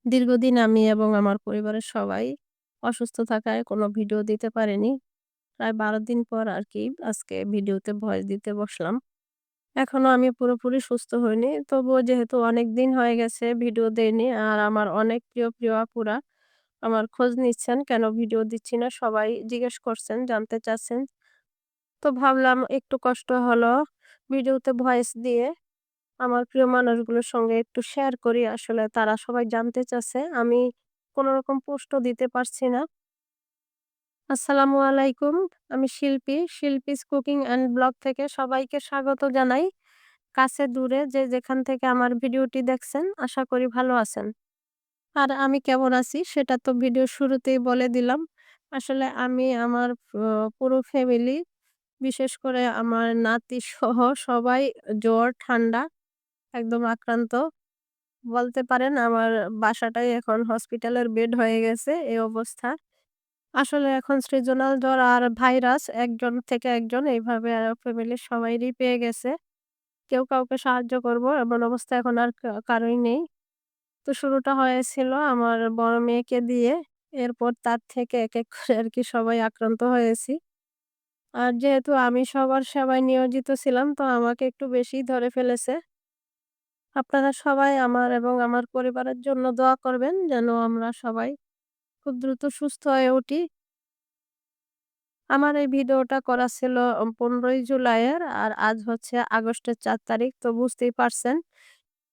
দীর্ঘদিন আমি এবং আমার পরিবারের সবাই অসুস্থ থাকায় কোনো ভিডিও দিতে পারিনি। প্রায় ১২ দিন পর আরকি আজকে ভিডিওতে ভয়েস দিতে বসলাম। এখনো আমি পুরোপুরি সুস্থ হইনি। তবুও যেহেতু অনেকদিন হয়ে গেছে ভিডিও দেইনি, আর আমার অনেক প্রিয় আপুরা আমার খোঁজ নিচ্ছেন কেন ভিডিও দিচ্ছি না, সবাই জিজ্ঞেস করছেন, জানতে চাচ্ছেন। তো ভাবলাম একটু কষ্ট হলো ভিডিওতে ভয়েস দিয়ে আমার প্রিয় মানুষগুলোর সঙ্গে একটু শেয়ার করি। আসলে তারা সবাই জানতে চাচ্ছে। আমি কোনরকম পোস্টও দিতে পারছি না। আসসালামু আলাইকুম। আমি শিল্পীস কুকিং অ্যান্ড ব্লগ থেকে সবাইকে স্বাগত জানাই। কাছে দূরে যে যেখান থেকে আমার ভিডিওটি দেখছেন, আশা করি ভালো আছেন। আর আমি কেমন আছি সেটা তো ভিডিওর শুরুতেই বলে দিলাম। আসলে আমি আমার পুরো ফ্যামিলি, বিশেষ করে আমার নাতিসহ সবাই জ্বর, ঠান্ডা একদম আক্রান্ত। বলতে পারেন আমার বাসাটাই এখন হসপিটালের বেড হয়ে গেছে এই অবস্থা। আসলে এখন সৃজনাল জ্বর আর ভাইরাস একজন থেকে একজন এইভাবে ফ্যামিলির সবাইরই পেয়ে গেছে। কেউ কাউকে সাহায্য করব এমন অবস্থা এখন আর কারোই নেই। তো শুরুটা হয়েছিল আমার বড় মেয়েকে দিয়ে। এরপর তার থেকে একেক করে আরকি সবাই আক্রান্ত হয়েছি। আর যেহেতু আমি সবার সেবায় নিয়োজিত ছিলাম, তো আমাকে একটু বেশিই ধরে ফেলেছে। আপনারা সবাই আমার এবং আমার পরিবারের জন্য দোয়া করবেন যেন আমরা সবাই খুব দ্রুত সুস্থ হয়ে উঠি। আমার এই ভিডিওটা করা ছিল ১৫ই জুলাইয়ের, আর আজ হচ্ছে আগস্টের ৪ তারিখ। তো বুঝতেই পারছেন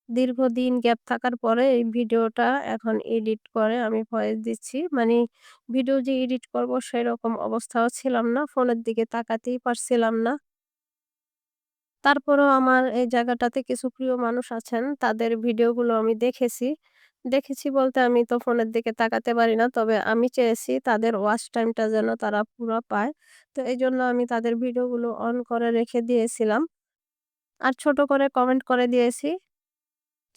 দীর্ঘদিন গ্যাপ থাকার পরে এই ভিডিওটা এখন এডিট করে আমি ভয়েস দিচ্ছি। মানে ভিডিও যে এডিট করব সেরকম অবস্থাও ছিলাম না। ফোনের দিকে তাকাতেই পারছিলাম না। তারপরেও আমার এই জায়গাটাতে কিছু প্রিয় মানুষ আছেন। তাদের ভিডিওগুলো আমি দেখেছি। দেখেছি বলতে আমি তো ফোনের দিকে তাকাতে পারি না। তবে আমি চেয়েছি তাদের ওয়াচ টাইমটা যেন তারা পুরা পায়। তো এজন্য আমি তাদের ভিডিওগুলো অন করে রেখে দিয়েছিলাম। আর ছোট করে কমেন্ট করে দিয়েছি।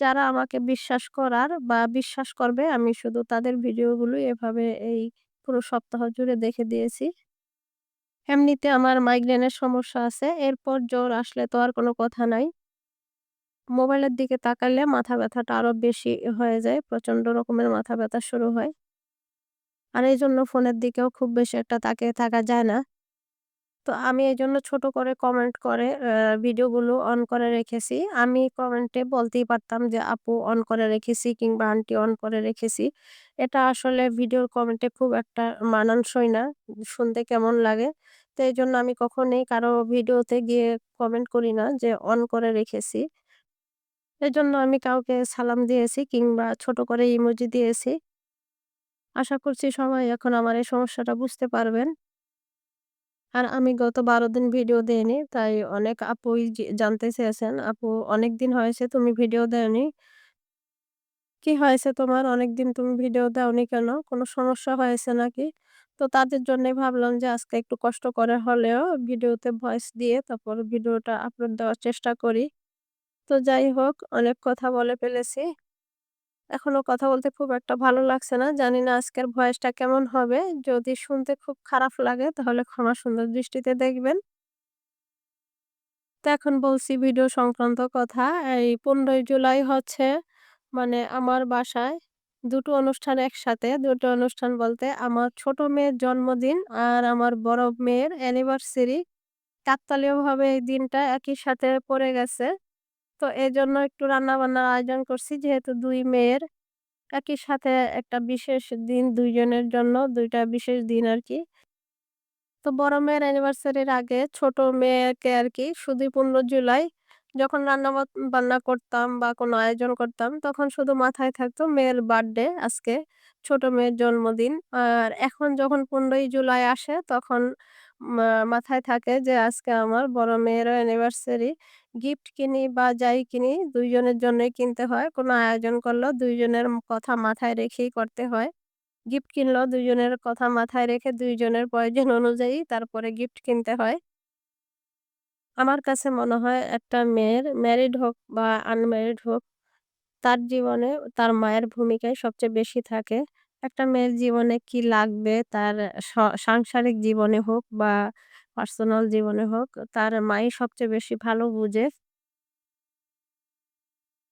যারা আমাকে বিশ্বাস করার বা বিশ্বাস করবে, আমি শুধু তাদের ভিডিওগুলোই এভাবে এই পুরো সপ্তাহ জুড়ে দেখে দিয়েছি। এমনিতে আমার মাইগ্রেনের সমস্যা আছে। এরপর জ্বর আসলে তো আর কোনো কথা নাই। মোবাইলের দিকে তাকালে মাথা ব্যাথাটা আরো বেশি হয়ে যায়। প্রচন্ড রকমের মাথা ব্যাথা শুরু হয়। আর এইজন্য ফোনের দিকেও খুব বেশি একটা তাকিয়ে থাকা যায় না। তো আমি এজন্য ছোট করে কমেন্ট করে ভিডিওগুলো অন করে রেখেছি। আমি কমেন্টে বলতেই পারতাম যে, "আপু অন করে রেখেছি" কিংবা "আন্টি অন করে রেখেছি।" এটা আসলে ভিডিওর কমেন্টে খুব একটা মানানসই না। শুনতে কেমন লাগে। তো এজন্য আমি কখনোই কারো ভিডিওতে গিয়ে কমেন্ট করি না যে, "অন করে রেখেছি।" এজন্য আমি কাউকে সালাম দিয়েছি কিংবা ছোট করে ইমোজি দিয়েছি। আশা করছি সবাই এখন আমার এই সমস্যাটা বুঝতে পারবেন। আর আমি গত ১২ দিন ভিডিও দেইনি। তাই অনেক আপুই জানতে চেয়েছেন, "আপু অনেকদিন হয়েছে তুমি ভিডিও দেওনি। কি হয়েছে তোমার? অনেকদিন তুমি ভিডিও দাওনি কেন? কোনো সমস্যা হয়েছে নাকি?" তো তাদের জন্যই ভাবলাম যে আজকে একটু কষ্ট করে হলেও ভিডিওতে ভয়েস দিয়ে তারপর ভিডিওটা আপলোড দেওয়ার চেষ্টা করি। তো যাই হোক, অনেক কথা বলে ফেলেছি। এখনো কথা বলতে খুব একটা ভালো লাগছে না। জানি না আজকের ভয়েসটা কেমন হবে। যদি শুনতে খুব খারাপ লাগে তাহলে ক্ষমা সুন্দর দৃষ্টিতে দেখবেন। তো এখন বলছি ভিডিও সংক্রান্ত কথা। এই ১৫ই জুলাই হচ্ছে মানে আমার বাসায় ২ টো অনুষ্ঠান একসাথে। ২ টো অনুষ্ঠান বলতে আমার ছোট মেয়ের জন্মদিন আর আমার বড় মেয়ের অ্যানিভার্সারি। কাকতালীয়ভাবে এই দিনটা একই সাথে পড়ে গেছে। তো এজন্য একটু রান্নাবান্নার আয়োজন করছি। যেহেতু ২ মেয়ের একই সাথে একটা বিশেষ দিন ২ জনের জন্য ২ টা বিশেষ দিন আরকি। তো বড় মেয়ের অ্যানিভার্সারির আগে ছোট মেয়েকে আরকি শুধুই ১৫ জুলাই যখন বান্না করতাম বা কোনো আয়োজন করতাম, তখন শুধু মাথায় থাকতো মেয়ের বার্থডে আজকে, ছোট মেয়ের জন্মদিন। আর এখন যখন ১৫ই জুলাই আসে তখন মাথায় থাকে যে আজকে আমার বড় মেয়েরও অ্যানিভার্সারি। গিফট কিনি বা যাই কিনি ২ জনের জন্যই কিনতে হয়। কোনো আয়োজন করলেও ২ জনের কথা মাথায় রেখেই করতে হয়। গিফট কিনলেও ২ জনের কথা মাথায় রেখে ২ জনের প্রয়োজন অনুযায়ী তারপরে গিফট কিনতে হয়। আমার কাছে মনে হয় একটা মেয়ের ম্যারিড হোক বা আনম্যারিড হোক, তার জীবনে তার মায়ের ভূমিকাই সবচেয়ে বেশি থাকে। একটা মেয়ের জীবনে কি লাগবে তার স সাংসারিক জীবনে হোক বা পার্সোনাল জীবনে হোক, তার মাই সবচেয়ে বেশি ভালো বুঝে।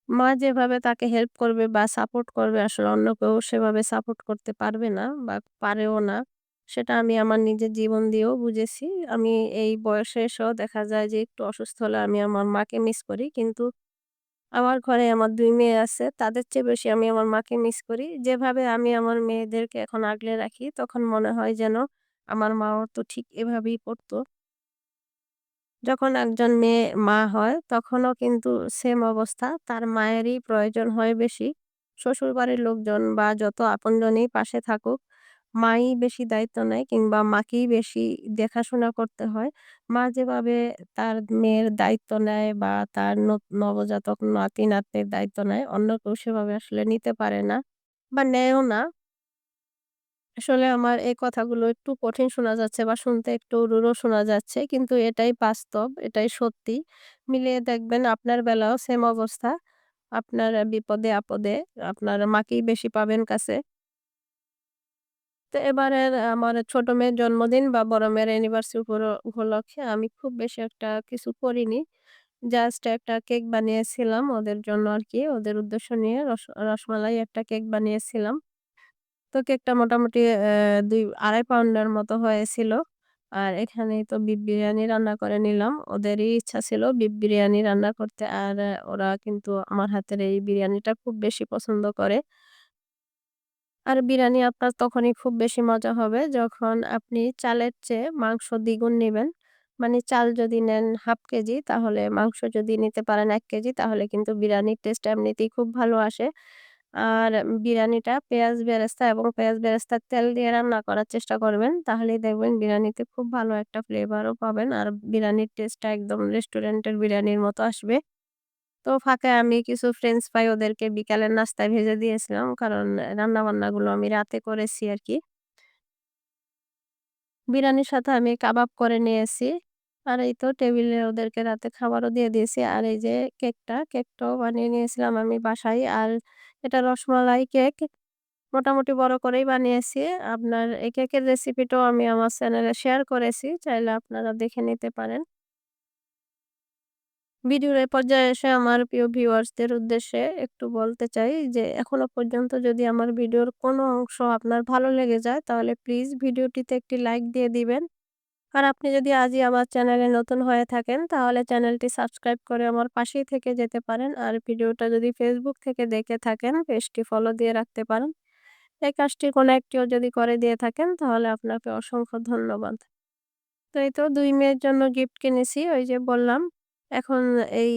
মা যেভাবে তাকে হেল্প করবে বা সাপোর্ট করবে আসলে অন্য কেউ সেভাবে সাপোর্ট করতে পারবে না বা পারেও না। সেটা আমি আমার নিজের জীবন দিয়েও বুঝেছি। আমি এই বয়সে এসেও দেখা যায় যে একটু অসুস্থ হলে আমি আমার মাকে মিস করি। কিন্তু আমার ঘরে আমার ২ মেয়ে আছে। তাদের চেয়ে বেশি আমি আমার মাকে মিস করি। যেভাবে আমি আমার মেয়েদেরকে এখন আগলে রাখি তখন মনে হয় যেন আমার মাও তো ঠিক এভাবেই করত। যখন একজন মেয়ে মা হয় তখনও কিন্তু সেম অবস্থা। তার মায়েরই প্রয়োজন হয় বেশি। শ্বশুরবাড়ির লোকজন বা যত আপনজনই পাশে থাকুক, মাই বেশি দায়িত্ব নেয় কিংবা মাকেই বেশি দেখাশোনা করতে হয়। মা যেভাবে তার মেয়ের দায়িত্ব নেয় বা তার নবজাতক নাতি-নাতনির দায়িত্ব নেয়, অন্য কেউ সেভাবে আসলে নিতে পারে না বা নেয়ও না। আসলে আমার এই কথাগুলো একটু কঠিন শোনা যাচ্ছে বা শুনতে একটু রূঢ় শোনা যাচ্ছে। কিন্তু এটাই বাস্তব, এটাই সত্যি। মিলিয়ে দেখবেন আপনার বেলাও সেম অবস্থা। আপনার বিপদে-আপদে আপনার মাকেই বেশি পাবেন কাছে। তো এবারের আমার ছোট মেয়ের জন্মদিন বা বড় মেয়ের অ্যানিভার্সারি উপলক্ষে আমি খুব বেশি একটা কিছু করিনি। জাস্ট একটা কেক বানিয়েছিলাম ওদের জন্য আরকি। ওদের উদ্দেশ্য নিয়ে রসমালাই একটা কেক বানিয়েছিলাম। তো কেকটা মোটামুটি ২.৫ পাউন্ডের মতো হয়েছিল। আর এখানেই তো বিফ বিরিয়ানি রান্না করে নিলাম। ওদেরই ইচ্ছা ছিল বিফ বিরিয়ানি রান্না করতে। আর ওরা কিন্তু আমার হাতের এই বিরিয়ানিটা খুব বেশি পছন্দ করে। আর বিরিয়ানি আপনার তখনই খুব বেশি মজা হবে যখন আপনি চালের চেয়ে মাংস দ্বিগুণ নিবেন। মানে চাল যদি নেন ১/২ কেজি তাহলে মাংস যদি নিতে পারেন ১ কেজি তাহলে কিন্তু বিরিয়ানির টেস্ট এমনিতেই খুব ভালো আসে। আর বিরিয়ানিটা পেঁয়াজ বেরেস্তা এবং পেঁয়াজ বেরেস্তার তেল দিয়ে রান্না করার চেষ্টা করবেন। তাহলেই দেখবেন বিরিয়ানিতে খুব ভালো একটা ফ্লেভারও পাবেন। আর বিরিয়ানির টেস্টটা একদম রেস্টুরেন্টের বিরিয়ানির মতো আসবে। তো ফাঁকে আমি কিছু ফ্রেঞ্চ ফ্রাই ওদেরকে বিকালের নাস্তায় ভেজে দিয়েছিলাম। কারণ রান্নাবান্নাগুলো আমি রাতে করেছি আরকি। বিরিয়ানির সাথে আমি কাবাব করে নিয়েছি। আর এই তো টেবিলে ওদেরকে রাতে খাবারও দিয়ে দিয়েছি। আর এই যে কেকটাও বানিয়ে নিয়েছিলাম আমি বাসায়। আর এটা রসমালাই কেক। মোটামুটি বড় করেই বানিয়েছি। আপনার এই কেকের রেসিপিটাও আমি আমার চ্যানেলে শেয়ার করেছি। চাইলে আপনারা দেখে নিতে পারেন। ভিডিওর এ পর্যায়ে এসে আমার প্রিয় ভিউয়ার্সদের উদ্দেশ্যে একটু বলতে চাই যে, এখনো পর্যন্ত যদি আমার ভিডিওর কোনো অংশ আপনার ভালো লেগে যায়, তাহলে প্লিজ ভিডিওটিতে একটি লাইক দিয়ে দিবেন। আর আপনি যদি আজই আমার চ্যানেলে নতুন হয়ে থাকেন, তাহলে চ্যানেলটি সাবস্ক্রাইব করে আমার পাশেই থেকে যেতে পারেন। আর ভিডিওটা যদি ফেসবুক থেকে দেখে থাকেন, পেজটি ফলো দিয়ে রাখতে পারেন। এই কাজটির কোনো একটিও যদি করে দিয়ে থাকেন, তাহলে আপনাকে অসংখ্য ধন্যবাদ। তো এই তো ২ মেয়ের জন্য গিফট কিনেছি ওই যে বললাম। এখন এই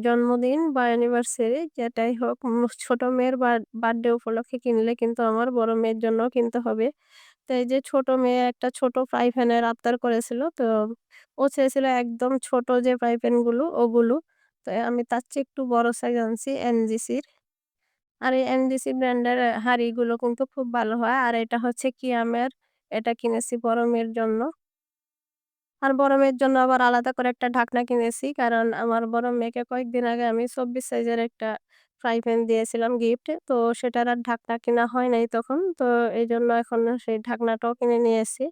জন্মদিন বা অ্যানিভার্সারি যেটাই হোক ছোট মেয়ের বার্থডে উপলক্ষে কিনলে কিন্তু আমার বড় মেয়ের জন্যও কিনতে হবে। তো এই যে ছোট মেয়ে একটা ছোট ফ্রাই প্যানের আবদার করেছিল। তো ও চেয়েছিল একদম ছোট যে ফ্রাই প্যান গুলো ওগুলো। তো আমি তার চেয়ে একটু বড় সাইজ আনছি এনজিসির। আর এই এনজিসি ব্র্যান্ডের হাঁড়িগুলো কিন্তু খুব ভালো হয়। আর এটা হচ্ছে কিয়ামের। এটা কিনেছি বড় মেয়ের জন্য। আর বড় মেয়ের জন্য আবার আলাদা করে একটা ঢাকনা কিনেছি। কারণ আমার বড় মেয়েকে কয়েকদিন আগে আমি ২৪ সাইজের একটা ফ্রাই প্যান দিয়েছিলাম গিফট। তো সেটার আর ঢাকনা কিনা হয় নাই তখন। তো এইজন্য এখন সেই ঢাকনাটাও কিনে নিয়ে এসেছি।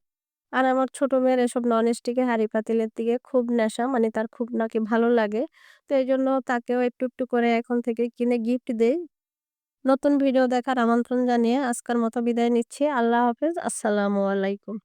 আর আমার ছোট মেয়ের এসব ননস্টিকের হাঁড়ি-পাতিলের দিকে খুব নেশা। মানে তার খুব নাকি ভালো লাগে। তো এজন্য তাকেও একটু, একটু করে এখন থেকে কিনে গিফট দেই। নতুন ভিডিও দেখার আমন্ত্রণ জানিয়ে আজকের মতো বিদায় নিচ্ছি। আল্লাহ হাফেজ। আসসালামু আলাইকুম।